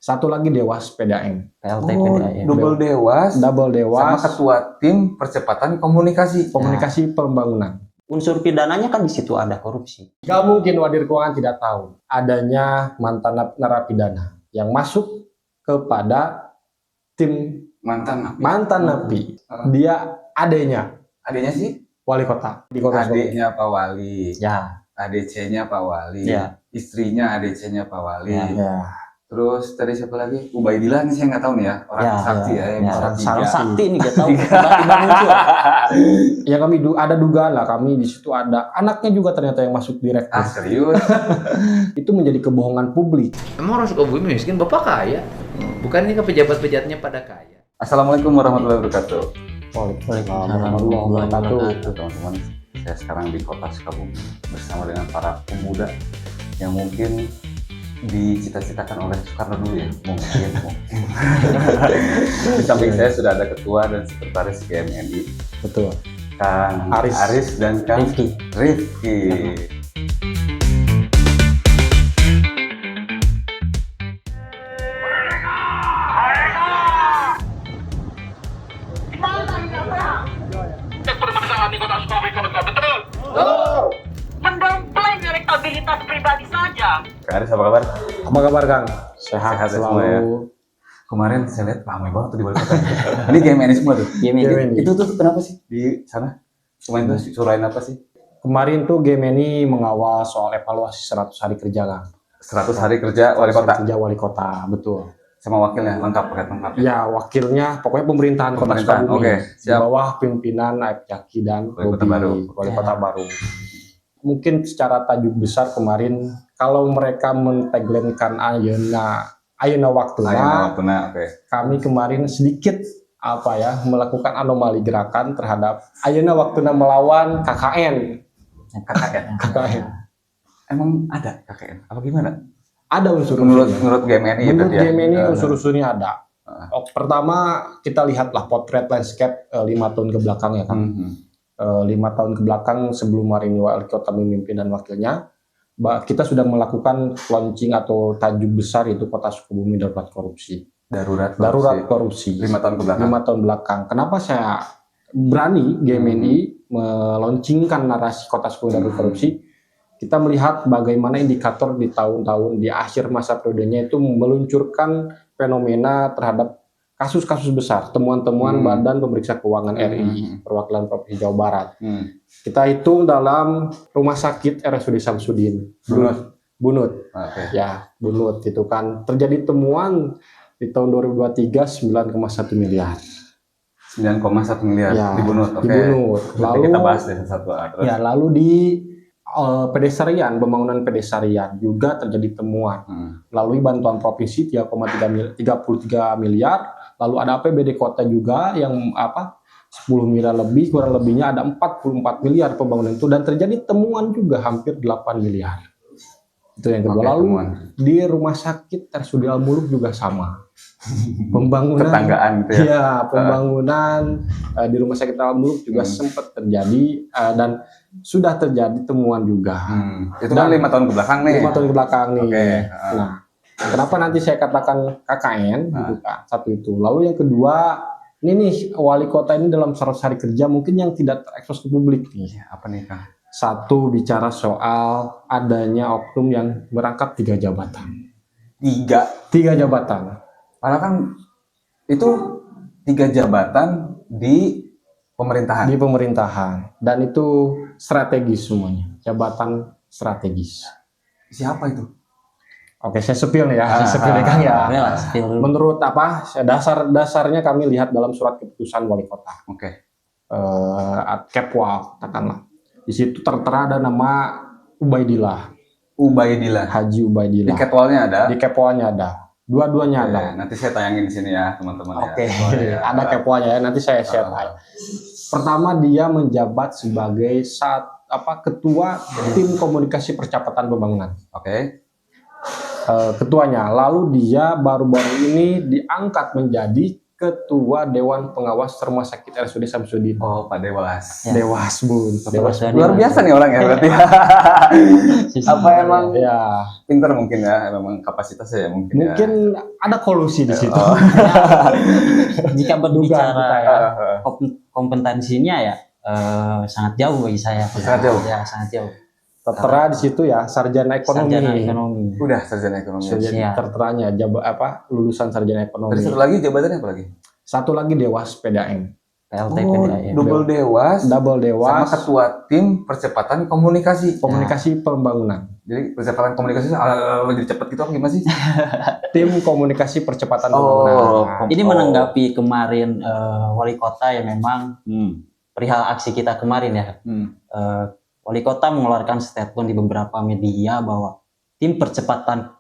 Satu lagi Dewas PDAM. PLT PDAM. Double Dewas sama Dewas ketua tim percepatan komunikasi. komunikasi pembangunan. Unsur pidananya kan di situ ada korupsi. Gak mungkin Wadir Keuangan tidak tahu adanya mantan narapidana yang masuk kepada tim mantan napi. Dia adanya Adiknya sih? wali kota di kota Sukabumi. Adiknya Pak Wali. Ya. ADC-nya Pak Wali. Ya. Istrinya ADC-nya Pak Wali. Ya. Terus tadi siapa lagi? Ubaidillah nih saya nggak tahu nih ya. Orang sakti ya. Yang Orang tiga. sakti nih gak tahu tiba-tiba muncul. Ya kami ada dugaan lah, kami di situ ada anaknya juga ternyata yang masuk direktur. Ah serius? Itu menjadi kebohongan publik. Emang orang Sukabumi miskin, bapak kaya. Bukan ini ke pejabat-pejabatnya pada kaya. Assalamualaikum warahmatullahi wabarakatuh. Waalaikumsalam warahmatullahi wabarakatuh. Teman-teman, saya sekarang di kota Sukabumi bersama dengan para pemuda yang mungkin dicita-citakan oleh Soekarno dulu ya, mungkin. Di samping saya sudah ada ketua dan sekretaris GMNI, Betul. Kang Aris dan Kang Rifki. Permasalahan di kota Sukabumi betul. Mendompleng elektabilitas pribadi saja. Kang Aris apa kabar? Apa kabar Kang? Sehat Sehat semua selalu. ya. Kemarin saya lihat ramai banget tuh di balik kota. Ini GMNI semua tuh. GMNI. Itu tuh kenapa sih di sana? Kemarin tuh surain apa sih? Kemarin tuh GMNI mengawal soal evaluasi 100 hari kerja Kang. 100 hari kerja wali kota Kerja wali kota, betul. sama wakilnya paket lengkap. Ya wakilnya pokoknya pemerintahan kota Pemerintahan, Sukabumi. oke, Di siap. bawah pimpinan Aib Jaki dan Wali kota baru. Wali kota baru. Mungkin secara tajuk besar kemarin kalau mereka mentagline-kan ayeuna waktuna, oke. kami kemarin sedikit melakukan anomali gerakan terhadap ayeuna waktuna melawan KKN. KKN. Emang ada KKN? Apa gimana? Ada unsur Menurut GMNI itu menurut dia. GMNI unsur-unsurnya ada. Pertama kita lihatlah potret landscape 5 tahun ke belakang ya kan. 5 tahun ke belakang sebelum Marini wali kota memimpin dan wakilnya, kita sudah melakukan launching atau tajuk besar yaitu Kota Sukabumi Darurat Korupsi. Darurat Korupsi. 5 tahun ke belakang. 5 tahun belakang. Kenapa saya berani GMNI meluncurkan narasi Kota Sukabumi Darurat Korupsi? Kita melihat bagaimana indikator di tahun-tahun di akhir masa periodenya itu meluncurkan fenomena terhadap kasus-kasus besar, temuan-temuan Badan Pemeriksa Keuangan RI, Perwakilan Provinsi Jawa Barat. Kita hitung dalam Rumah Sakit RSUD Samsudin, Bunut. Oke. Ya, Bunut itu kan terjadi temuan di tahun 2023 9,1 miliar. 9,1 miliar Ya, di Bunut. Oke. di Bunut. Lalu kita bahas deh satu. Ya, lalu di pedesarian, pembangunan pedesarian juga terjadi temuan. Melalui bantuan provinsi 33 miliar, lalu ada APBD kota juga yang 10 miliar lebih, kurang lebihnya ada 44 miliar pembangunan itu dan terjadi temuan juga hampir 8 miliar. Itu yang kedua. Oke, Lalu temuan. di rumah sakit RSUD Al-Muluk juga sama. Pembangunan Tetanggaan gitu ya. Iya, pembangunan di rumah sakit Al-Muluk juga sempat terjadi dan sudah terjadi temuan juga. Itu kan 5 tahun ke belakang nih. 5 tahun ke belakang nih. Oke. Nah, kenapa nanti saya katakan KKN gitu kan? Satu itu. Lalu yang kedua, ini nih wali kota ini dalam 100 hari kerja mungkin yang tidak terekspos ke publik nih. Apa nih, Kang? Satu, bicara soal adanya oknum yang merangkap 3 jabatan. 3 jabatan. Padahal kan itu 3 jabatan di pemerintahan. Di pemerintahan. Dan itu strategis semuanya. Jabatan strategis. Siapa itu? Oke, saya sepil nih ya. Saya sepil nih Kang ya. Menurut dasarnya kami lihat dalam surat keputusan wali kota. Oke. Kepwal, katakanlah. Di situ tertera ada nama Ubaidillah. Haji Ubaidillah. Di Ketwalnya ada. Di Kepwalnya ada. Dua-duanya ada. Nanti saya tayangin di sini ya, teman-teman. Oke, ya. ada Kepwalnya ya. Nanti saya share. Pertama dia menjabat sebagai ketua tim komunikasi percepatan pembangunan. Oke. Ketuanya. Lalu dia baru-baru ini diangkat menjadi Ketua Dewan Pengawas Rumah Sakit RSUD Samsudin. Oh, Pak Dewas. Ya. Dewas Bun. Dewas. Dewas. Luar biasa nih orang ya berarti. Apa emang Ya, pinter mungkin ya, memang kapasitasnya ya mungkin. mungkin ada kolusi di situ. Ya, jika berbicara kita ya. kompetensinya ya sangat jauh bagi saya. Sangat jauh? Ya, sangat jauh. Tertera di situ ya, sarjana ekonomi. Sarjana ekonomi. Udah sarjana ekonomi. Iya. Terteranya lulusan sarjana ekonomi. Terus satu lagi jabatannya apa lagi? Satu lagi Dewas PDAM. PLT Oh, PDAM. double Dewas. Double Sama Dewas. ketua tim percepatan komunikasi. Komunikasi pembangunan. Jadi percepatan komunikasi lebih cepat gitu apa gimana sih? Tim komunikasi percepatan Oh, pembangunan. Ini menanggapi kemarin wali kota yang memang Hmm. perihal aksi kita kemarin ya. Wali kota mengeluarkan statement di beberapa media bahwa tim percepatan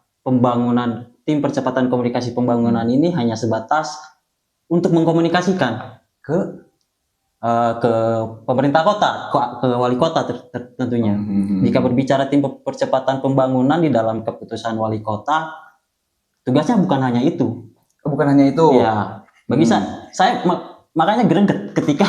komunikasi pembangunan ini hanya sebatas untuk mengkomunikasikan ke pemerintah kota, ke wali kota tentunya. Jika berbicara tim percepatan pembangunan di dalam keputusan wali kota, tugasnya bukan hanya itu. Bukan hanya itu. Ya, bagi saya makanya greget ketika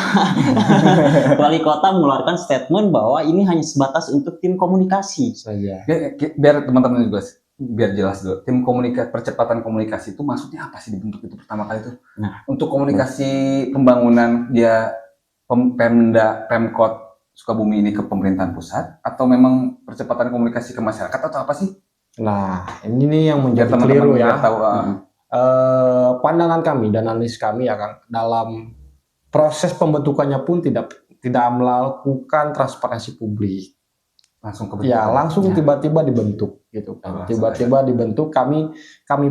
wali kota mengeluarkan statement bahwa ini hanya sebatas untuk tim komunikasi Saja. Biar teman-teman juga biar jelas dulu. Tim percepatan komunikasi itu maksudnya apa sih dibentuk itu pertama kali itu? Nah. Untuk komunikasi pembangunan dia Pemkot Sukabumi ini ke pemerintahan pusat atau memang percepatan komunikasi ke masyarakat atau apa sih? Nah, ini nih yang Biar menjadi keliru biar ya. tahu. Pandangan kami dan analis kami ya Kang, dalam proses pembentukannya pun tidak melakukan transparansi publik. Langsung ke Ya, langsung tiba-tiba dibentuk gitu kan. Tiba-tiba dibentuk, kami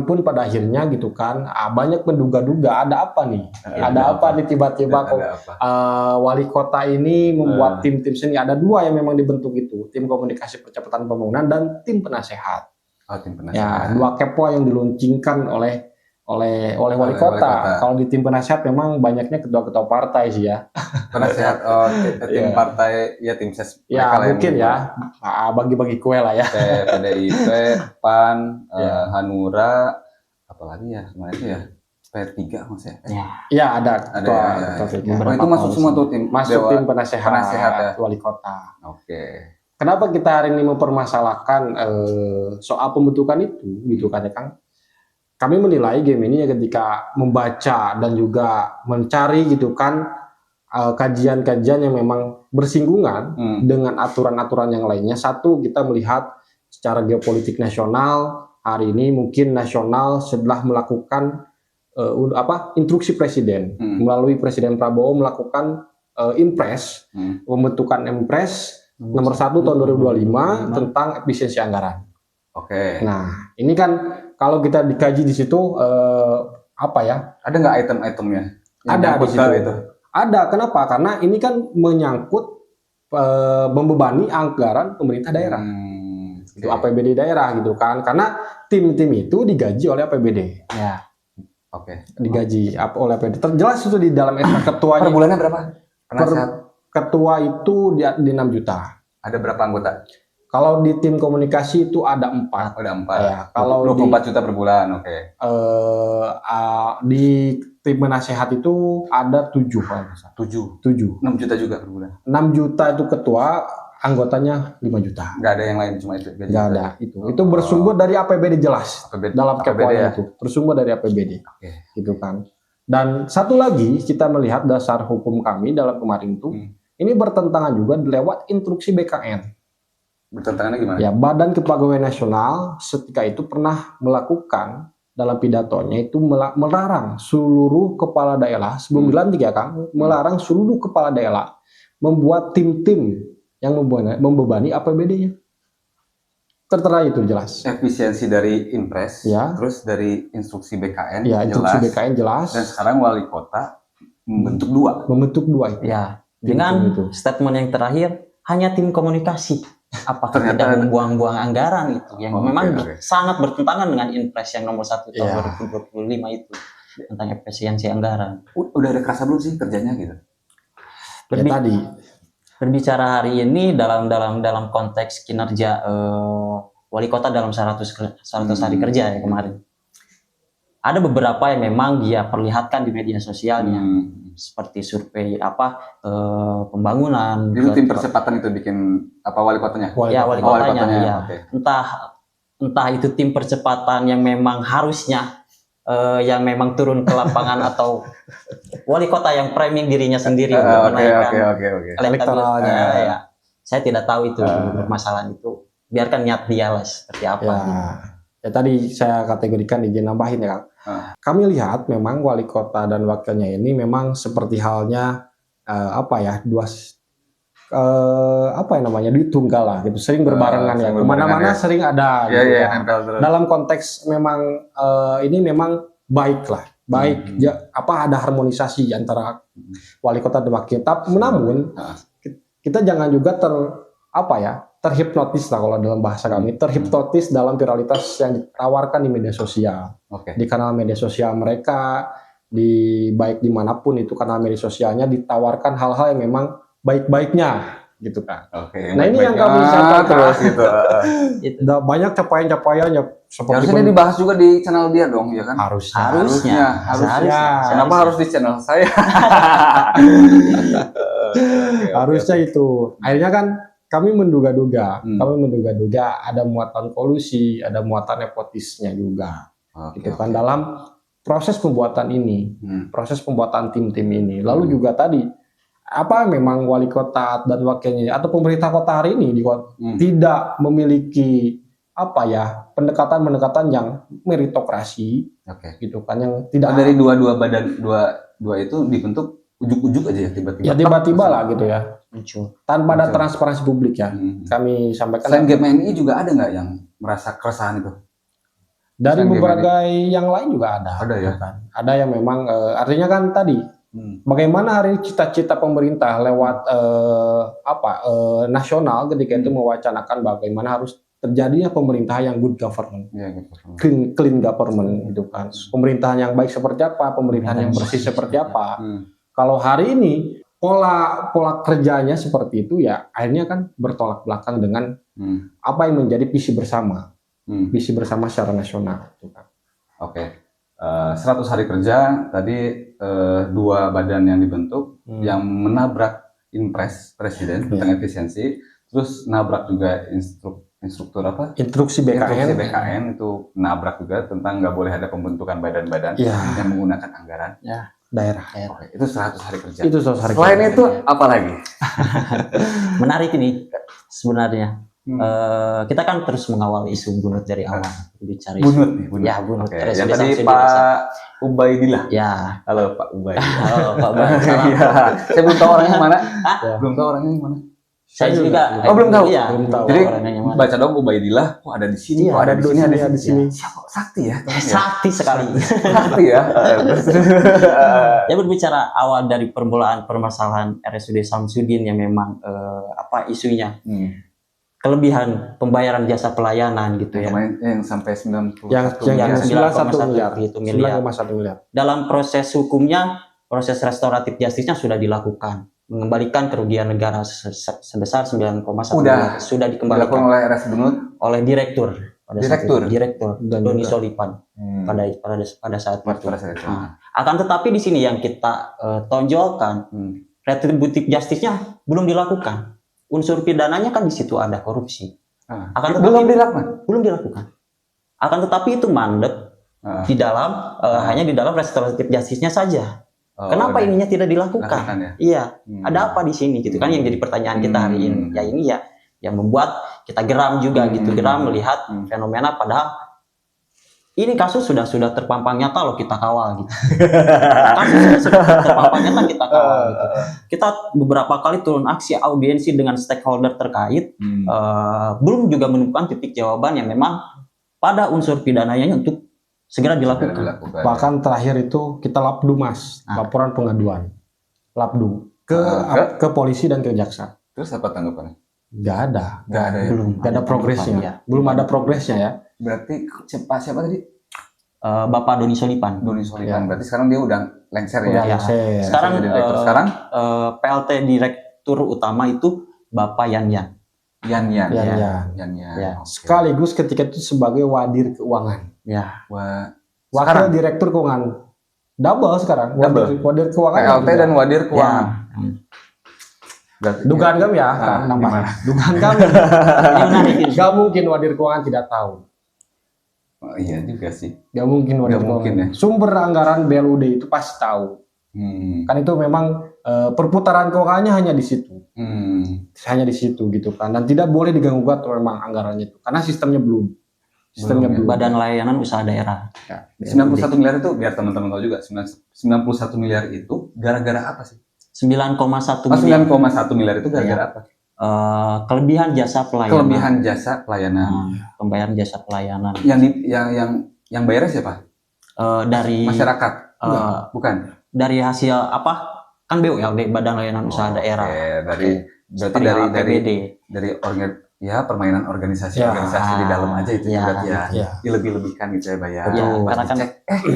pun pada akhirnya gitu kan, banyak menduga-duga ada apa nih? Ada apa nih tiba-tiba kok wali kota ini membuat tim-tim seni. Ada dua yang memang dibentuk itu, tim komunikasi percepatan pembangunan dan tim penasehat. tim penasehat. Ya, dua kepo yang diluncingkan oleh wali kota. Kalau di tim penasehat memang banyaknya ketua-ketua partai sih ya. Penasehat tim Iya. partai ya tim ses. Ya mereka lah yang mungkin ya, bagi-bagi kue lah ya. PDIP, PAN, Ya. Hanura, apalagi ya kemarin itu ya P3 maksudnya. ya. Ya ada Ada ketua, ya. ketua PK. Beberapa itu masuk koalisi. semua tuh tim Masuk Dewa. tim penasehat penasehat ya. wali kota. Oke. Kenapa kita hari ini mempermasalahkan soal pembentukan itu, gitu kan ya Kang? Kami menilai game ini ya ketika membaca dan juga mencari gitu kan kajian-kajian yang memang bersinggungan dengan aturan-aturan yang lainnya. Satu, kita melihat secara geopolitik nasional hari ini mungkin nasional setelah melakukan instruksi presiden melalui Presiden Prabowo melakukan impres, pembentukan impres nomor 1 tahun 2025 tentang efisiensi anggaran. Oke. Nah, ini kan kalau kita dikaji di situ Ada nggak item-itemnya? Yang ada di nyangkut situ. ke itu. Ada, kenapa? Karena ini kan menyangkut membebani anggaran pemerintah daerah. Itu APBD daerah gitu kan. Karena tim-tim itu digaji oleh APBD. Ya. Oke. Digaji oleh APBD. Terjelas itu di dalam SK ketuanya. Per bulannya berapa? Penasehat. Ketua itu di 6 juta. Ada berapa anggota? Kalau di tim komunikasi itu ada 4. Ada 4. Ya, kalau 24 juta per bulan, oke. Di tim penasehat itu ada 7. 7. 6 juta juga per bulan. 6 juta itu ketua, anggotanya 5 juta. Nggak ada yang lain, cuma itu. Nggak ada itu. Itu bersumber dari APBD jelas. APBD, Dalam kepoanya ya? itu. Bersumber dari APBD. Oke. Gitu kan. Dan satu lagi kita melihat dasar hukum kami dalam kemarin itu, ini bertentangan juga lewat instruksi BKN. Bertentangannya gimana? Ya, Badan Kepegawaian Nasional setika itu pernah melakukan dalam pidatonya itu melarang seluruh kepala daerah sebelum dilantik ya Kang, melarang seluruh kepala daerah membuat tim-tim yang membebani APBD-nya. Tertera itu jelas. Efisiensi dari impres, Ya. terus dari instruksi BKN, Ya, instruksi jelas. BKN jelas. Dan sekarang wali kota membentuk 2. Membentuk 2 itu. Ya. Tim Dengan itu. statement yang terakhir hanya tim komunikasi. Apakah Ternyata tidak ada. membuang-buang anggaran itu yang Oke, memang oke. sangat bertentangan dengan impres yang nomor 1 tahun Ya. 2025 itu tentang efisiensi anggaran. Udah ada kerasa belum sih kerjanya gitu? Ya, tadi Berbicara hari ini dalam konteks kinerja wali kota dalam 100 hari kerja ya kemarin. ada beberapa yang memang dia perlihatkan di media sosialnya, seperti survei pembangunan. Itu tim percepatan itu bikin apa wali kotanya? Ya, wali Oh, kotanya. Ya. Oke. Entah itu tim percepatan yang memang harusnya yang memang turun ke lapangan atau wali kota yang framing dirinya sendiri untuk menaikkan Oke. elektabilitasnya. Elektoralnya. Ya. Saya tidak tahu itu permasalahan itu. Biarkan niat dia lah seperti apa. Ya tadi saya kategorikan, izin nambahin ya Kang. Kami lihat memang wali kota dan wakilnya ini memang seperti halnya duit tunggal lah gitu, sering berbarengan ya, kemana-mana sering ada gitu ya. Dalam konteks memang ini memang baik ada harmonisasi antara wali kota dan wakil. Tapi namun kita jangan juga terhipnotis lah, kalau dalam bahasa kami, terhipnotis dalam viralitas yang ditawarkan di media sosial. Di kanal media sosial mereka, baik dimanapun itu kanal media sosialnya, ditawarkan hal-hal yang memang baik-baiknya gitu kan. Nah ini yang kami sampaikan terus gitu. Banyak capaian-capaiannya seperti harusnya dibahas juga di channel dia dong, ya kan? Harusnya. Kenapa harus di channel saya? Harusnya itu. Akhirnya kan kami menduga-duga ada muatan kolusi, ada muatan nepotisnya juga, gitu kan dalam proses pembuatan ini, proses pembuatan tim-tim ini. Lalu juga tadi memang wali kota dan wakilnya atau pemerintah kota hari ini tidak memiliki pendekatan yang meritokrasi, gitu kan, yang tidak dari dua badan itu dibentuk ujuk-ujuk aja ya tiba-tiba lah gitu ya. Muncul Tanpa ada transparansi publik ya. Kami sampaikan. Selain GMNI juga ada nggak yang merasa keresahan itu? Dari berbagai yang lain juga ada. Ada ya. Kan? Ada yang memang artinya kan tadi bagaimana hari cita-cita pemerintah lewat nasional ketika itu mewacanakan bagaimana harus terjadinya pemerintahan yang good government, clean government gitu kan. Pemerintahan yang baik seperti apa, pemerintahan yang bersih seperti apa. Kalau hari ini pola kerjanya seperti itu ya, akhirnya kan bertolak belakang dengan apa yang menjadi visi bersama secara nasional. Oke. 100 hari kerja tadi, 2 badan yang dibentuk yang menabrak impres presiden tentang efisiensi, terus nabrak juga instruksi BKN itu nabrak juga tentang nggak boleh ada pembentukan badan-badan yang menggunakan anggaran daerah. Oke, itu 100 hari kerja. Itu 100 hari Selain kerja. itu apa lagi? Menarik ini sebenarnya. Kita kan terus mengawal isu bunut dari awal. Bicara isu. Bunut. Ya, bunut. Oke. Yang tadi Pak Ubaidillah. Ya. Halo Pak Ubaidillah. Halo Pak Ubaidillah. Iya. Saya belum tahu orangnya mana. Belum tahu orangnya mana. Saya juga. Belum tahu. Iya, belum tahu. Jadi orangnya mana. baca dong Ubaidillah. Oh, ada di sini. Iya, ada di sini. Siapa? Sakti ya? Sakti sekali. Sakti ya. Ya, berbicara awal dari permulaan permasalahan RSUD Samsudin yang memang isunya. Kelebihan pembayaran jasa pelayanan gitu ya. Yang sampai 91 yang 9,1 miliar. 9,1 miliar. Dalam proses hukumnya, proses restoratif justisnya sudah dilakukan. Mengembalikan kerugian negara sebesar 9,1 miliar. Sudah dikembalikan dilakukan oleh RS Bunut, oleh direktur. Direktur Dan Doni juga Solipan pada saat itu. Nah, Akan tetapi di sini yang kita tonjolkan, retributif justisnya belum dilakukan. Unsur pidananya kan di situ ada korupsi. Akan tetapi belum dilakukan. Akan tetapi itu mandek di dalam hanya di dalam restoratif justisnya saja. Kenapa ininya tidak dilakukan? Ya? Iya, ada apa di sini gitu kan yang jadi pertanyaan kita hari ini. Ya ini ya yang membuat kita geram juga gitu, geram melihat fenomena padahal ini kasus sudah terpampang nyata loh kita kawal gitu. Kasus sudah terpampang nyata kita kawal gitu. Kita beberapa kali turun aksi audiensi dengan stakeholder terkait, belum juga menemukan titik jawaban yang memang pada unsur pidananya untuk segera dilakukan. Bahkan terakhir itu kita labdu Mas, laporan pengaduan. Labdu ke polisi dan ke jaksa. Terus apa tanggapannya? Nggak ada ya? Belum Nggak ada progresnya. ya. Belum ada progresnya ya. Berarti siapa tadi? Bapak Doni Solipan. Doni Solipan. Berarti sekarang dia udah lengser ya? Udah lengser. Sekarang, sekarang PLT Direktur Utama itu Bapak Yan. Yan. Ya. Okay. Sekaligus ketika itu sebagai wadir keuangan. Ya. Wakil Direktur Keuangan. Double sekarang. Double. Wadir Keuangan. PLT juga. dan Wadir Keuangan. Ya. Berarti- Dugaan kami ya, Ah, nambah. gimana? Dugaan kami. Ini menarik ini. Gak mungkin Wadir Keuangan tidak tahu. Oh, iya juga sih. Gak mungkin Wadir Nggak mungkin, Keuangan. Sumber anggaran BLUD itu pasti tahu. Kan itu memang perputaran keuangannya hanya di situ. Hanya di situ gitu kan. Dan tidak boleh diganggu-gugat memang anggarannya itu. Karena sistemnya belum. Badan Layanan Usaha Daerah. Ya. 91 miliar itu biar teman-teman tahu juga. 91 miliar itu gara-gara apa sih? 9,1 Oh, miliar 9,1 miliar itu gara-gara apa? kelebihan jasa pelayanan. Kelebihan jasa pelayanan. Pembayaran jasa pelayanan Yang bayarnya siapa? dari Masyarakat. Bukan. dari hasil apa? Kan BULD, Badan Layanan Usaha Daerah. Berarti Perihal APBD. dari permainan organisasi-organisasi di dalam aja itu Ya. berarti ya. Ya. Dilebih-lebihkan gitu ya bayar. Betul. Pas Karena kan- dicek,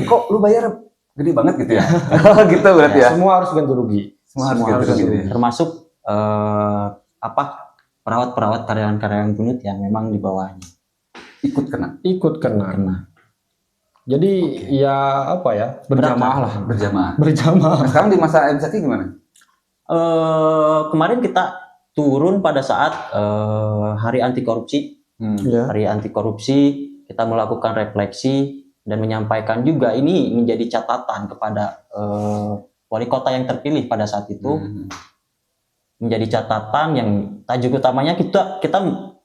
kok lu bayar gede banget gitu ya? Gitu berarti ya. Semua harus ganti rugi. Semua harus semua gitu harus gitu ya. Termasuk perawat-perawat karyawan-karyawan bunut yang memang di bawahnya. Ikut kena Ikut kena. Jadi ya apa ya, berjamaah lah. berjamaah. Berjamaah. Nah, sekarang di masa MZK gimana? Kemarin kita turun pada saat Hari Anti Korupsi. Ya. Hari Anti Korupsi kita melakukan refleksi dan menyampaikan juga ini menjadi catatan kepada wali kota yang terpilih pada saat itu. Menjadi catatan yang tajuk utamanya kita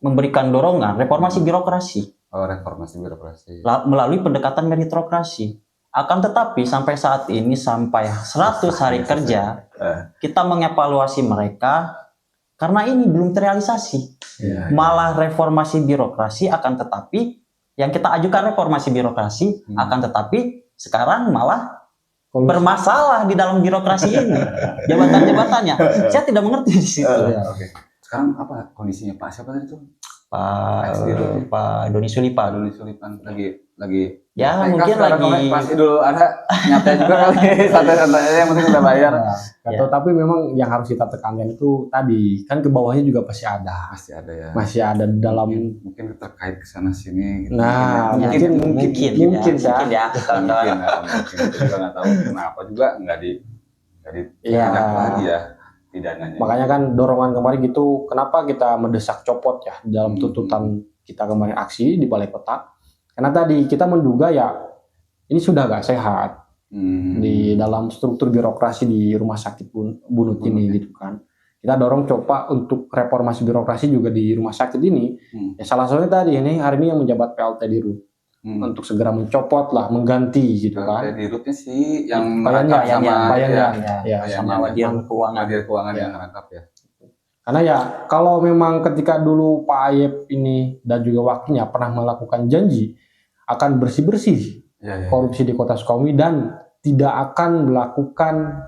memberikan dorongan reformasi birokrasi Oh, reformasi birokrasi. melalui pendekatan meritokrasi. Akan tetapi sampai saat ini sampai 100 hari kerja kita mengevaluasi mereka karena ini belum terrealisasi. Iya, Malah reformasi birokrasi akan tetapi yang kita ajukan reformasi birokrasi akan tetapi sekarang malah bermasalah di dalam birokrasi ini. Jabatan-jabatannya. Saya tidak mengerti di situ. Oke. Sekarang apa kondisinya Pak? Siapa tadi tuh? Pak Doni Sulipa. Doni Sulipan lagi Ya kan mungkin sekarang lagi pas Idul Adha nyata juga kali santai-santai aja yang penting udah bayar. Atau tapi memang yang harus kita tekankan itu tadi kan ke bawahnya juga pasti ada. Pasti ada ya. Masih ada di dalam. Mungkin terkait ke sana sini gitu. Nah, Ya, mungkin ya. mungkin Mungkin ya. ya. Mungkin kita juga nggak tahu kenapa juga nggak ditindak Iya. lagi ya pidananya. Makanya kan dorongan kemarin gitu, kenapa kita mendesak copot ya dalam tuntutan kita kemarin aksi di Balai Kota? Karena tadi kita menduga ya ini sudah gak sehat di dalam struktur birokrasi di rumah sakit bunut ini gitu kan. Kita dorong coba untuk reformasi birokrasi juga di rumah sakit ini. Ya salah satunya tadi ini hari ini yang menjabat PLT Dirut untuk segera mencopot lah, mengganti gitu kan. Di rootnya sih yang Payannya, merangkap sama payannya, ya, sama Wadir Keuangan. Wadir Keuangan Ya. yang merangkap ya. Karena ya kalau memang ketika dulu Pak Ayep ini dan juga wakilnya pernah melakukan janji akan bersih-bersih Ya. korupsi di Kota Sukabumi dan tidak akan melakukan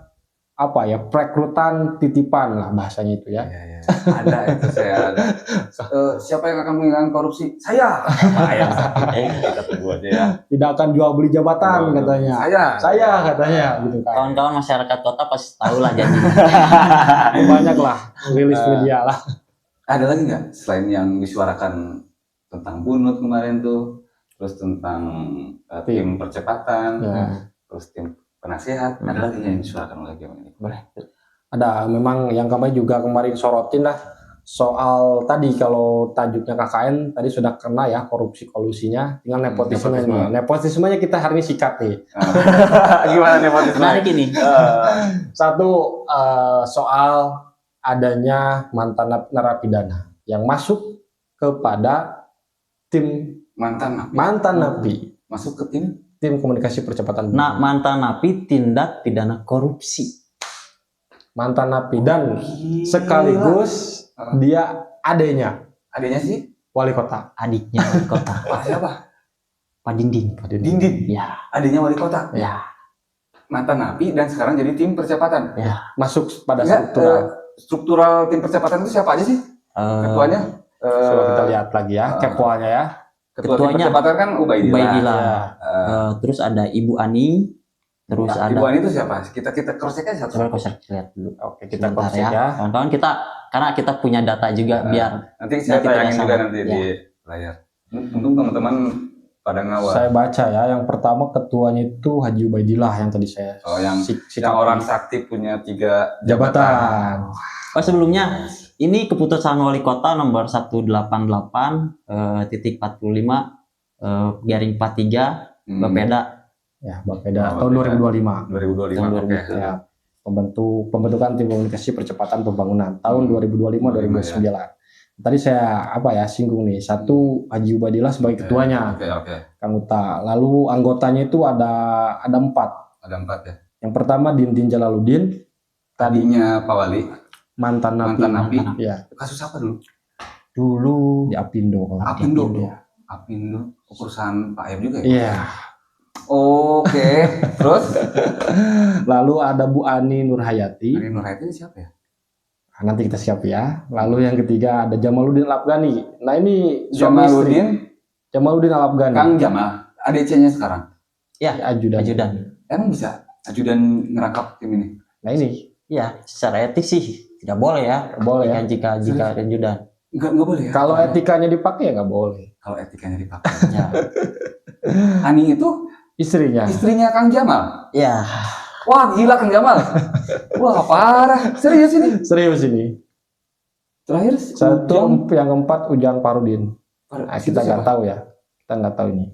apa ya perekrutan titipan lah bahasanya itu ya. Ya. Ada itu saya ada. Siapa yang akan menghilangkan korupsi? Saya. Kita tunggu aja ya. Tidak akan jual beli jabatan katanya. Saya katanya gitu kan. Kawan-kawan masyarakat kota pasti tahu lah jadi. Banyak lah rilis media lah. Ada lagi nggak selain yang disuarakan tentang bunut kemarin tuh, terus tentang tim percepatan, Ya. terus tim penasihat, ada lagi yang disuarakan oleh Gimana ini? Boleh. Ada memang yang kami juga kemarin sorotin lah soal tadi kalau tajuknya KKN tadi sudah kena ya korupsi kolusinya, tinggal nepotisme. Nepotismenya kita hari ini sikat nih. Gimana nepotisme? Menarik ini. Satu soal adanya mantan narapidana yang masuk kepada tim mantan napi masuk ke tim komunikasi percepatan Mantan napi tindak pidana korupsi. mantan napi dan sekaligus dia adanya sih wali kota. Adiknya wali kota. siapa? Pak Dinding. Dinding. Ya. Adanya wali kota. Ya. Mantan napi dan sekarang jadi tim percepatan. Ya. Masuk pada Enggak, struktural tim percepatan itu siapa aja sih? Ketuanya? Coba kita lihat lagi ya kepoanya ya. Ketua tim ketuanya percepatan kan Ubaidillah. Ubaidillah. Terus ada Ibu Ani. Terus ada. Ibu Ani itu siapa? Kita cross check aja Coba satu. lihat dulu. Oke, kita Sebentar cross check ya. Kawan-kawan karena kita punya data juga biar Nanti saya Nanti tayangin kerjasama. juga nanti Ya. di layar. Untung teman-teman pada ngawal. Saya baca ya, yang pertama ketuanya itu Haji Ubaidillah yang tadi saya yang sikap orang sakti punya 3 jabatan. Oh sebelumnya ini keputusan wali kota nomor 188 garing 43 Bapeda Ya, Bapeda tahun 2025. 2025. Tahun Oke. 2025. Ya, pembentukan tim komunikasi percepatan pembangunan tahun 2025-2029. Tadi saya singgung nih, satu Haji Ubaidillah sebagai ketuanya, Oke. Kang Uta. Lalu anggotanya itu ada 4. Ada 4 ya. Yang pertama Dintin Jalaluddin, Tadinya Pak Wali, mantan napi. mantan napi. Ya, Kasus apa dulu? dulu di Apindo. Apindo. Ya. Apindo, perusahaan Pak M juga ya? Iya. Oke. Terus? Lalu ada Bu Ani Nurhayati. Ani Nurhayati ini siapa ya? Nanti kita siap ya. Lalu yang ketiga ada Jamaluddin Al-Afghani. Nah ini suami istri. Jamaluddin Al-Afghani. Kang Jamal, ADC-nya sekarang. Ya, Ajudan. ajudan. Emang bisa ajudan ngerangkap tim ini? Nah ini Ya, secara etik sih tidak boleh ya. boleh ya. Jika ajudan. Enggak boleh ya? Kalau etikanya dipakai ya nggak boleh. Kalau etikanya dipakai. Ya. Ani itu Istrinya. istrinya Kang Jamal. Ya. Wah gila Kang Jamal. Wah parah. Serius ini. Serius ini. Terakhir Satu yang keempat Ujang Parudin. Nah, kita nggak siapa? tahu ya. Kita nggak tahu ini.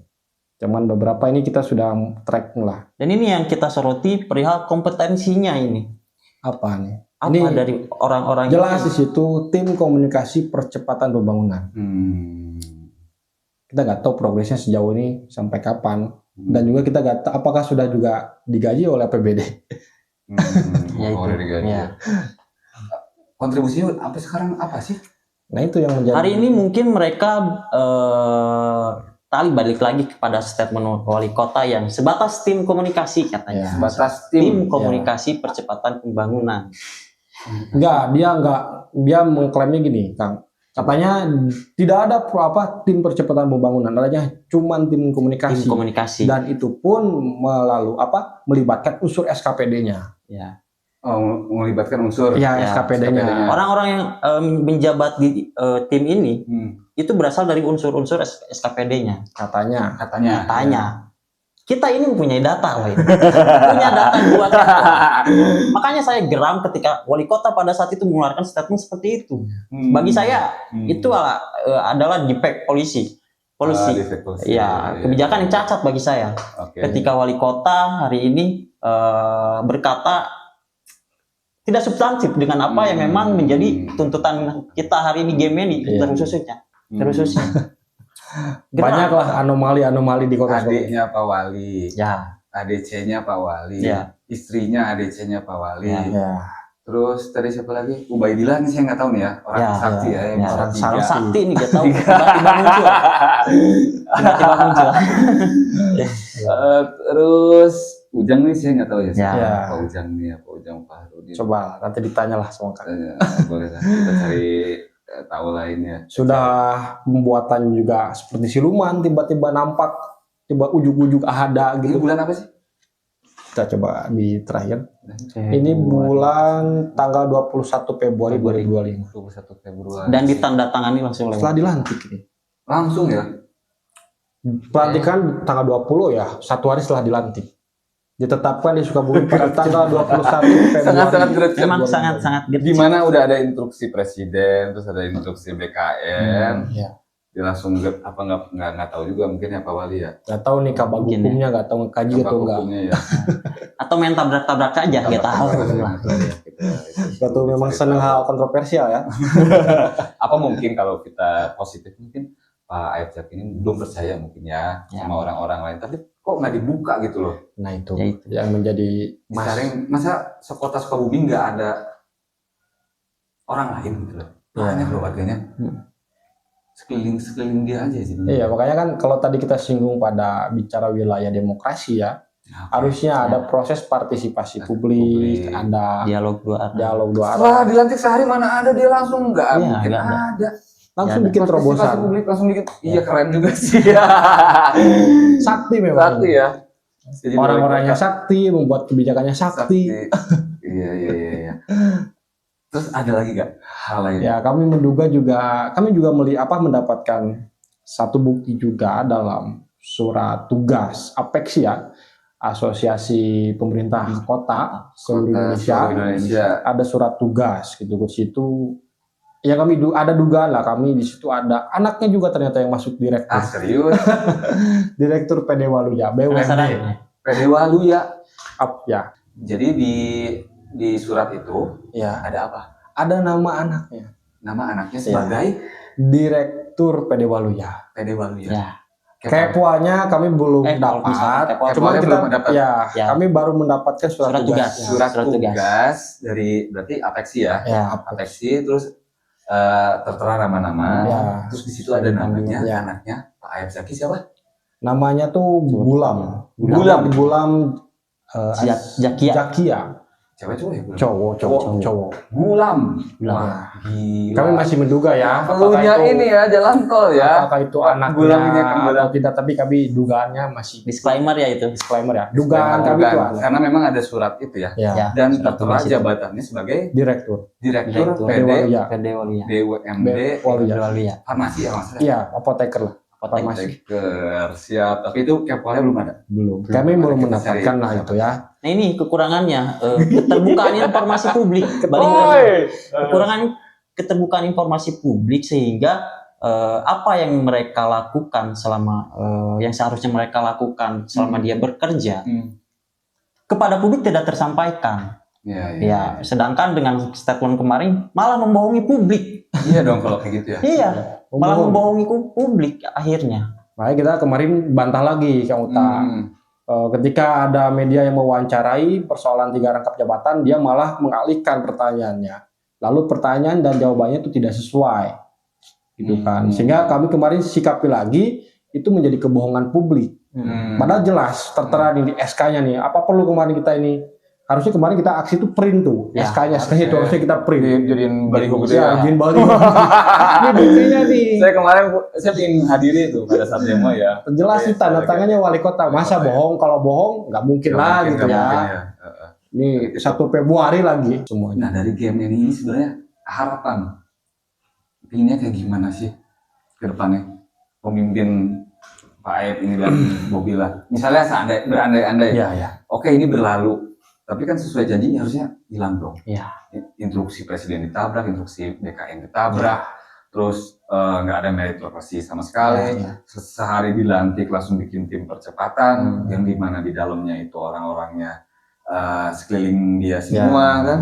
Cuman beberapa ini kita sudah track lah. Dan ini yang kita soroti perihal kompetensinya ini. Apa nih? Apa Ini dari orang-orang jelas di ini? situ tim komunikasi percepatan pembangunan. Kita nggak tahu progresnya sejauh ini sampai kapan. Dan juga kita nggak tahu apakah sudah juga digaji oleh APBD. Ya, itu. Oh, dari gaji. Ya. Kontribusinya sampai sekarang apa sih? Nah itu yang menjadi. Hari ini mungkin mereka tali balik lagi kepada statement wali kota yang sebatas tim komunikasi katanya. Ya. Sebatas Tim komunikasi percepatan pembangunan. Dia mengklaimnya gini, Kang. Katanya tidak ada tim percepatan pembangunan, adanya cuman tim komunikasi. Tim komunikasi. Dan itu pun melibatkan unsur SKPD-nya. Ya. Oh, melibatkan unsur. Ya, Ya, SKPD-nya. Orang-orang yang menjabat di tim ini itu berasal dari unsur-unsur SKPD-nya. Katanya. Katanya. Kita ini mempunyai data loh ini. Punya data buat makanya saya geram ketika wali kota pada saat itu mengeluarkan statement seperti itu. Bagi saya itu adalah defect polisi. Ya, kebijakan yang cacat bagi saya. Ketika wali kota hari ini berkata tidak substantif dengan apa yang memang menjadi tuntutan kita hari ini GMNI terkhususnya. Banyaklah anomali-anomali di kota. Adiknya Pak Wali. Ya. ADC-nya Pak Wali. Ya. Istrinya ADC-nya Pak Wali. Ya. Terus tadi siapa lagi? Ubaidillah nih saya nggak tahu nih ya. Orang sakti ya. Yang bisa Orang tiga. sakti nih gak tahu tiba-tiba muncul. Tiba-tiba muncul. Terus Ujang nih saya nggak tahu ya. Ya. Ya. Pak Ujang nih ya. Pak Ujang Fahrudin. Coba nanti ditanyalah sama Kang. Boleh lah kita cari tahu lainnya. Sudah pembuatan juga seperti siluman, tiba-tiba nampak, tiba ujuk-ujuk ada Ini gitu. bulan apa sih? Kita coba di terakhir. Ini bulan tanggal 21 Februari 2025. 21 Februari. Dan ditandatangani langsung oleh Setelah dilantik ini. Langsung ya. Pelantikan tanggal 20 ya, 1 hari setelah dilantik. Ditetapkan di Sukabumi pada tanggal 21 Februari. Sangat-sangat greget. memang sangat Di mana udah ada instruksi presiden, terus ada instruksi BKN. Ya. Dia langsung nggak tahu juga mungkin ya Pak Wali ya. Nggak tahu nih kabar Mungkin hukumnya, nggak tahu ngekaji Apa atau enggak. hukumnya ya. atau main tabrak-tabrak aja kita tahu. Nggak tahu, memang senang hal kontroversial ya. Apa mungkin kalau kita positif mungkin Pak Aibzat ini belum percaya mungkin ya sama orang-orang lain. Tapi kok nggak dibuka gitu loh. Nah itu, Ya, itu. yang menjadi Sekarang masa sekota Sukabumi nggak ada orang lain gitu loh. Banyak loh warganya. Sekeliling dia aja sih. Iya, makanya kan kalau tadi kita singgung pada bicara wilayah demokrasi ya, harusnya ada proses partisipasi publik, ada Dialog dua arah. dialog dua arah. Setelah dilantik sehari mana ada dia langsung nggak Iya, mungkin nggak ada. ada. Langsung Ya, bikin Partisipasi terobosan. publik langsung bikin. Iya keren juga sih. Sakti memang. Sakti ya. Jadi Orang-orangnya mereka- sakti, membuat kebijakannya sakti. Iya. Terus ada lagi gak hal lain? Ya, kami juga mendapatkan satu bukti juga dalam surat tugas APEX ya, Asosiasi Pemerintah Kota seluruh Indonesia. Ada surat tugas gitu ke situ. Ya kami ada dugaan lah, kami di situ ada anaknya juga ternyata yang masuk direktur. Serius? Direktur PD Waluya, Penasaran? BUMD. PD Waluya. Ya. Jadi di surat itu Ya. ada apa? Ada nama anaknya. Nama anaknya sebagai Direktur PD Waluya. PD Waluya. Ya. Kepoanya kami belum kalau misalnya dapat. kepoa Cuma belum kita dapat. ya, kami baru mendapatkan surat Surat tugas. tugasnya. Surat Surat tugas. tugas dari berarti Apeksi ya. Ya, Apeksi terus tertera nama-nama. Ya. Terus di situ ada namanya, Ya. anaknya Pak Ayat Zaki siapa? namanya tuh Gulam. Gulam. Gulam Zakia. Cewek cowok ya? Gulam? Cowok. Gulam. Gulam. Wah, gila. Kami masih menduga ya. Pelunya ini ya jalan tol ya. Apakah itu Gulam ini anaknya kan Gulam. atau tidak? Tapi kami dugaannya masih Disclaimer ya itu. disclaimer ya. Dugaan kami Bukan, itu anak. karena memang ada surat itu ya. Ya. Ya. Dan Surat tertera tugas itu. jabatannya sebagai Direktur Direktur Direktur. PD Waluya. PD Waluya. BUMD Waluya. Waluya. Farmasi ya maksudnya. Iya, apoteker lah. Farmasi. Apoteker, siap. Tapi itu kepoalnya belum ada. Belum. Belum Kami ada, belum kita mendapatkan cari. lah itu ya. Nah ini kekurangannya keterbukaan informasi publik. Balik lagi. Kekurangan keterbukaan informasi publik sehingga apa yang mereka lakukan selama yang seharusnya mereka lakukan selama dia bekerja kepada publik tidak tersampaikan. Ya, sedangkan dengan statement kemarin malah membohongi publik. Iya dong kalau kayak gitu ya. Iya, malah membohongi publik akhirnya. Makanya kita kemarin bantah lagi Kang Uta. Ketika ada media yang mewawancarai persoalan 3 rangkap jabatan, dia malah mengalihkan pertanyaannya. Lalu pertanyaan dan jawabannya itu tidak sesuai. Gitu kan. Sehingga kami kemarin sikapi lagi itu menjadi kebohongan publik. Padahal jelas tertera di SK-nya nih. Apa perlu kemarin kita ini? Harusnya kemarin kita aksi itu print tuh. Ya, SK-nya itu harusnya kita print. Jadiin baliho gede Ya, ya. izin balik. Ini buktinya nih. Saya kemarin saya ingin hadiri itu pada saat demo ya. Jelas sih tanda tangannya wali kota. Masa bohong? Kalau bohong nggak mungkin lah gitu ya. Ini 1 Februari lagi Nah semuanya. dari game ini sebenarnya harapan pinginnya kayak gimana sih ke depannya pemimpin Pak Aep ini dan Bobila. Misalnya berandai-andai. Ya. Oke ini berlalu. Tapi kan sesuai janjinya harusnya hilang dong. Iya. Instruksi presiden ditabrak, instruksi BKN ditabrak, terus nggak ada meritokrasi sama sekali. Sehari dilantik langsung bikin tim percepatan, yang dimana di dalamnya itu orang-orangnya sekeliling dia semua kan.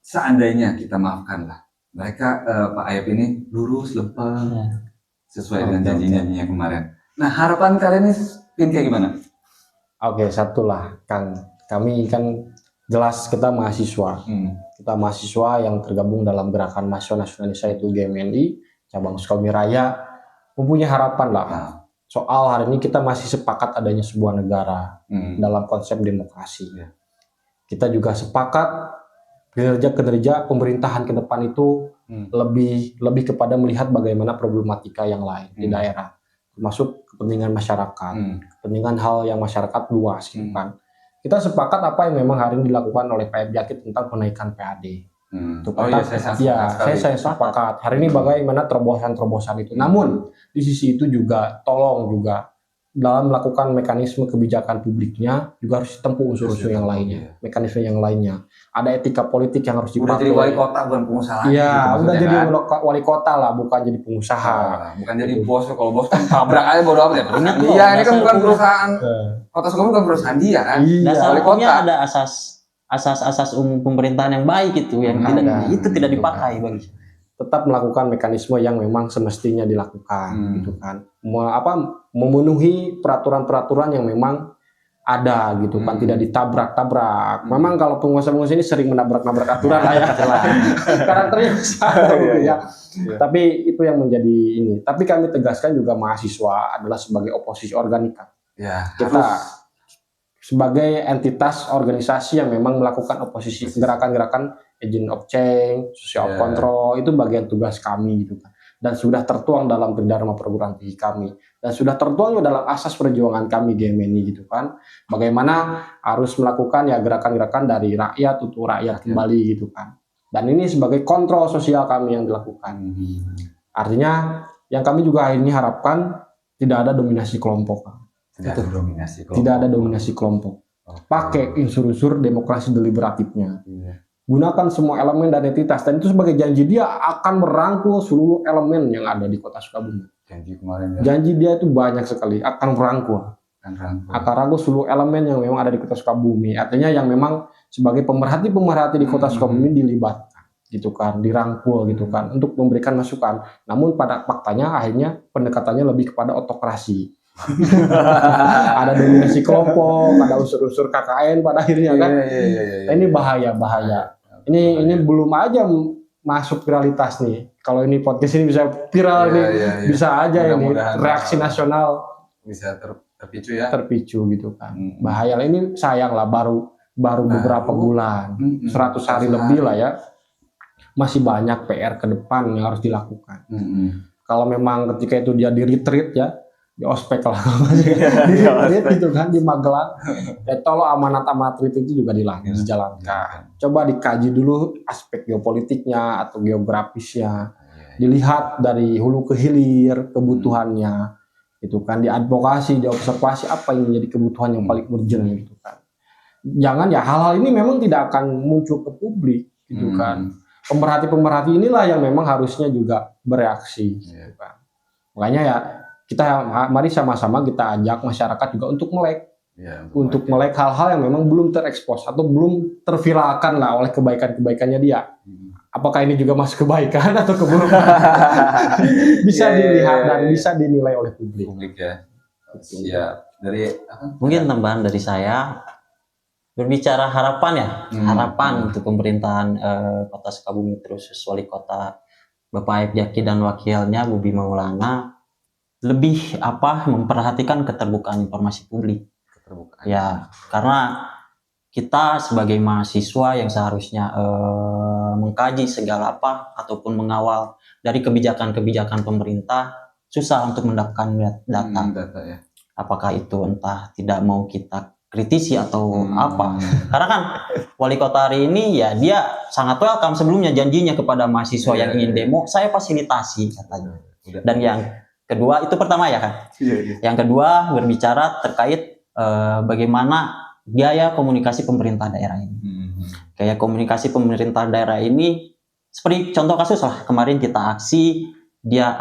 Seandainya kita maafkan lah, mereka Pak Ayep ini lurus lempeng sesuai dengan janji-janjinya kemarin. Nah harapan kalian ini kayak gimana? Oke, satu lah Kang. Kami kan jelas kita mahasiswa. Kita mahasiswa yang tergabung dalam gerakan mahasiswa nasionalis itu GMNI, cabang Sukabumi Raya, mempunyai harapan lah. Soal hari ini kita masih sepakat adanya sebuah negara dalam konsep demokrasi. Kita juga sepakat kinerja pemerintahan ke depan itu lebih kepada melihat bagaimana problematika yang lain di daerah, termasuk kepentingan masyarakat, kepentingan hal yang masyarakat luas gitu kan. Kita sepakat apa yang memang hari ini dilakukan oleh Pak Jakit tentang penaikan PAD. Saya sepakat. Hari ini bagaimana terobosan-terobosan itu. Namun di sisi itu juga tolong juga dalam melakukan mekanisme kebijakan publiknya juga harus ditempuh unsur-unsur yang lainnya, mekanisme yang lainnya. Ada etika politik yang harus Udah dipakai. jadi wali kota bukan pengusaha. Iya, udah jadi kan? wali kota lah, bukan jadi pengusaha. Bukan jadi bos. Kalau bos kan tabrak aja bodo amat ya. Ingat loh, Iya, ini kan dasar bukan hukum. perusahaan. Kota Sukabumi bukan perusahaan dia kan. Dasar wali hukumnya kota. ada asas umum pemerintahan yang baik itu yang tidak dipakai bagi. Tetap melakukan mekanisme yang memang semestinya dilakukan gitu kan. Memenuhi peraturan-peraturan yang memang ada gitu kan, tidak ditabrak-tabrak. Memang kalau penguasa-penguasa ini sering menabrak-nabrak aturan lah ya. Karakternya sama gitu ya. Tapi itu yang menjadi ini. Tapi kami tegaskan juga mahasiswa adalah sebagai oposisi organika. Ya, Kita sebagai entitas organisasi yang memang melakukan oposisi, gerakan-gerakan agent of change, social control, itu bagian tugas kami gitu kan. Dan sudah tertuang dalam Tridharma perguruan tinggi kami, dan sudah tertuang juga dalam asas perjuangan kami GMNI gitu kan. Bagaimana harus melakukan ya gerakan-gerakan dari rakyat untuk rakyat kembali gitu kan. Dan ini sebagai kontrol sosial kami yang dilakukan. Artinya yang kami juga ini harapkan tidak ada dominasi kelompok. Tidak ada dominasi kelompok. Tidak ada dominasi kelompok. Oke. Pakai unsur-unsur demokrasi deliberatifnya. Iya. Gunakan semua elemen dan entitas, dan itu sebagai janji dia akan merangkul seluruh elemen yang ada di Kota Sukabumi. Janji kemarin ya. Janji dia itu banyak sekali, akan merangkul. Akan rangkul seluruh elemen yang memang ada di Kota Sukabumi. Artinya yang memang sebagai pemerhati-pemerhati di Kota Sukabumi dilibatkan, gitu kan, dirangkul gitu kan, untuk memberikan masukan. Namun pada faktanya akhirnya pendekatannya lebih kepada otokrasi. Ada dominasi kelompok, ada unsur-unsur KKN pada akhirnya kan. Iya. Ini bahaya. Ini belum aja masuk realitas nih. Kalau ini podcast ini bisa viral nih, bisa aja ini reaksi nasional bisa terpicu ya. Terpicu gitu kan. Bahaya lah, ini sayang lah baru beberapa bulan, 100 hari lebih lah ya. Masih banyak PR ke depan yang harus dilakukan. Kalau memang ketika itu dia di retreat ya, di ospek lah, di retreat gitu kan, di Magelang, ya tolong amanat-amanat retreat itu juga dijalankan. Coba dikaji dulu aspek geopolitiknya atau geografisnya, dilihat dari hulu ke hilir kebutuhannya, gitu kan, diadvokasi, diobservasi apa yang menjadi kebutuhan yang paling urgent gitu kan. Jangan ya hal-hal ini memang tidak akan muncul ke publik gitu kan. Pemerhati-pemerhati inilah yang memang harusnya juga bereaksi gitu kan. Makanya ya mari sama-sama kita ajak masyarakat juga untuk melek. Untuk melek hal-hal yang memang belum terekspos atau belum terviralkan lah oleh kebaikan-kebaikannya dia. Apakah ini juga masuk kebaikan atau keburukan? Bisa dilihat dan bisa dinilai oleh publik. Ya. Siap. Dari Mungkin tambahan dari saya, berbicara harapan ya, harapan untuk pemerintahan Kota Sukabumi terus wali kota Bapak Aib Jaki dan wakilnya Bubi Maulana lebih memperhatikan keterbukaan informasi publik. Ya, karena kita sebagai mahasiswa yang seharusnya mengkaji segala ataupun mengawal dari kebijakan-kebijakan pemerintah, susah untuk mendapatkan data ya. Apakah itu entah tidak mau kita kritisi atau apa. Karena kan wali kota hari ini ya dia sangat welcome, sebelumnya janjinya kepada mahasiswa yang ingin demo, saya fasilitasi katanya. Dan yang kedua, itu pertama ya kan. Yang kedua berbicara terkait bagaimana gaya komunikasi pemerintah daerah ini. Gaya komunikasi pemerintah daerah ini seperti contoh kasus lah, kemarin kita aksi, dia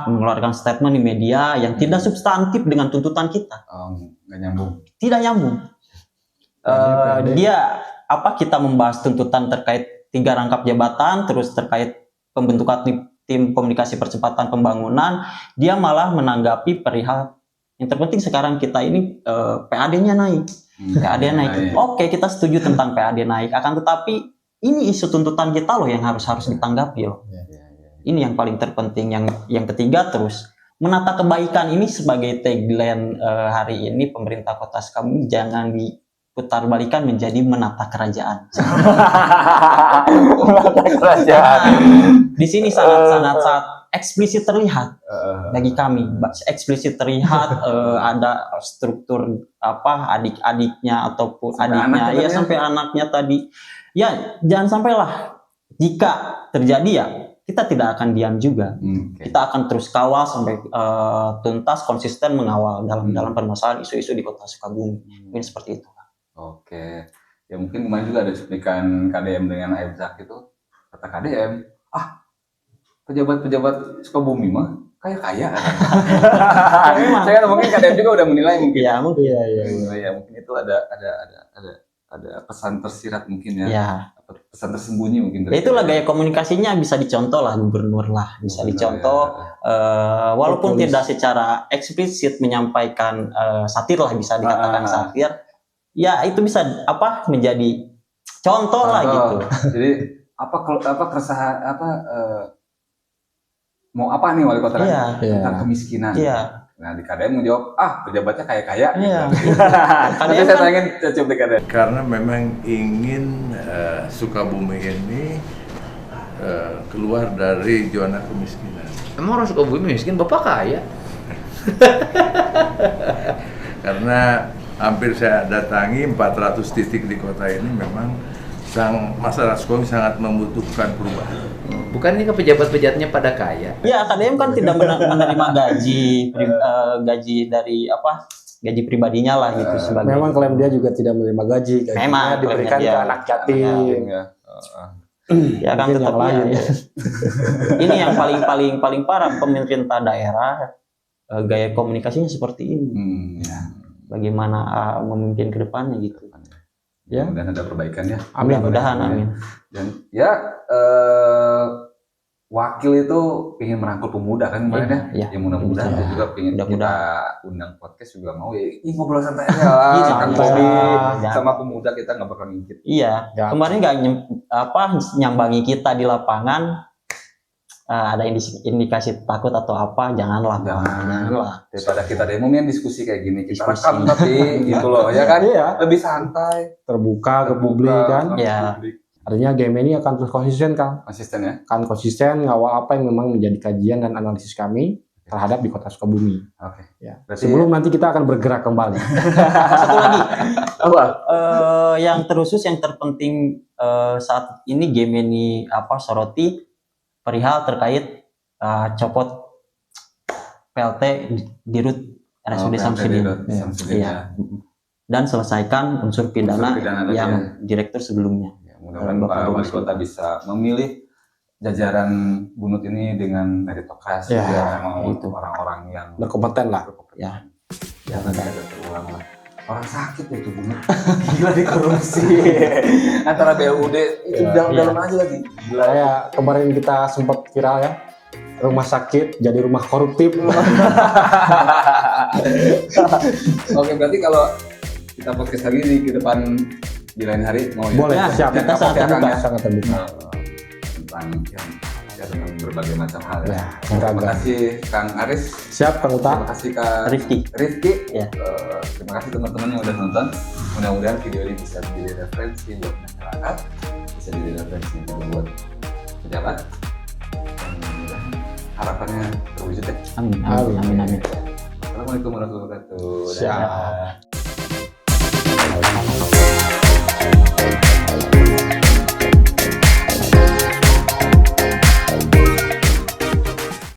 mengeluarkan statement di media yang tidak substantif dengan tuntutan kita. Nggak nyambung. Tidak nyambung. Dia kita membahas tuntutan terkait 3 rangkap jabatan, terus terkait pembentukan tim komunikasi percepatan pembangunan, dia malah menanggapi perihal yang terpenting sekarang kita ini PAD-nya naik. PAD naik. Oke, kita setuju tentang PAD naik, akan tetapi ini isu tuntutan kita loh yang harus ditanggapi loh. Ini yang paling terpenting. Yang ketiga, terus menata kebaikan ini sebagai tagline hari ini pemerintah Kota Sukabumi, jangan diputar balikan menjadi menata kerajaan. Menata kerajaan. Di sini sangat eksplisit terlihat bagi kami. Eksplisit terlihat ada struktur adik-adiknya ataupun adiknya, ya sampai anaknya tadi. Ya jangan sampailah jika terjadi ya kita tidak akan diam juga. Kita akan terus kawal sampai tuntas, konsisten mengawal dalam permasalahan isu-isu di Kota Sukabumi. Mungkin seperti itu. Oke. Ya mungkin kemarin juga ada cuplikan KDM dengan Aib Zaki itu. Kata KDM, pejabat-pejabat Sukabumi mah kaya. Saya mungkin KDM juga udah menilai mungkin. Ya mungkin. Ya mungkin itu ada pesan tersirat mungkin ya. Pesan tersembunyi mungkin. Ya itulah gaya komunikasinya, bisa dicontoh lah gubernur lah, bisa dicontoh. Walaupun tidak secara eksplisit menyampaikan satir lah, bisa dikatakan satir. Ya itu bisa menjadi contoh lah gitu. Jadi keresahan mau apa nih wali kota tentang kemiskinan. Nah di KDM menjawab pejabatnya kaya. Gitu. Nanti saya tanya coba di KDM. Karena memang ingin Sukabumi ini keluar dari zona kemiskinan. Emang orang Sukabumi miskin, Bapak kaya? Karena hampir saya datangi 400 titik di kota ini, memang masyarakat Sukabumi sangat membutuhkan perubahan. Bukan ini pejabat-pejabatnya pada kaya? Ya KDM kan tidak menerima gaji dari gaji pribadinya lah gitu sebagai. Memang klaim dia juga tidak menerima gaji. Gajinya Memang, diberikan klaimnya ke dia. anak yatim. Ya. Ya kan Mungkin tetap yang lain. ya. Ini yang paling parah pemerintah daerah gaya komunikasinya seperti ini. Ya. Bagaimana memimpin ke depannya gitu. Ya. Dan ada perbaikan ya. Amin. Mudah-mudahan amin. Dan ya wakil itu ingin merangkul pemuda kan kemarin ya. Iya, Ya mudah-mudahan iya. kita juga ingin kita Mudah-mudahan. undang podcast juga mau ya. Ih, ngobrol santai aja lah. Iya, Kan santai. Bobby Jangan. sama pemuda kita nggak bakal ngikut. Iya. Ya. Kemarin nggak nyambangi kita di lapangan. Ada indikasi takut atau apa? Janganlah. Pak. Janganlah. Daripada kita demo yang diskusi kayak gini kita Diskusi. rekam tapi gitu loh ya kan. Iya. Lebih santai. Terbuka ke publik kan. Ya. Publik. Artinya game ini akan terus konsisten kan. Konsisten ya. Akan konsisten ngawal apa yang memang menjadi kajian dan analisis kami terhadap di Kota Sukabumi. Oke. Ya. Berarti Sebelum nanti kita akan bergerak kembali. Satu lagi. apa? Yang terusus yang terpenting saat ini game ini soroti perihal terkait copot PLT Dirut RSUD Samsudin. Iya. Dan selesaikan unsur pidana tadi yang direktur sebelumnya. Ya, mudah-mudahan Pak Wali Kota bisa memilih jajaran bunut ini dengan meritokrasi Ya, mau itu. orang-orang yang Berkompeten lah. Ya. jangan ada terulang lah. Orang sakit ya itu bunut. Gila dikorupsi. Antara BUD itu dalam aja lagi. Gila. Kayak kemarin kita sempat viral ya. Rumah sakit jadi rumah koruptif. Oke, berarti kalau kita podcast lagi di ke depan di lain hari mau ya? Boleh, Ya, siap. kita sangat Apa-apa terbuka. ya, Kang, Sangat terbuka. tentang yang ya, tentang berbagai macam hal ya. Ya, Terima beragam. kasih Kang Aris. Siap, Kang Uta. Terima kasih Kak Rifki. Rifki. Ya. Terima kasih teman-teman yang udah nonton. Mudah-mudahan video ini bisa jadi referensi buat masyarakat, bisa jadi referensi juga buat pejabat. Dan mudah-mudahan harapannya terwujud ya. Amin. Amin. Amin. Amin. Assalamualaikum warahmatullahi wabarakatuh. Siap. Dadah.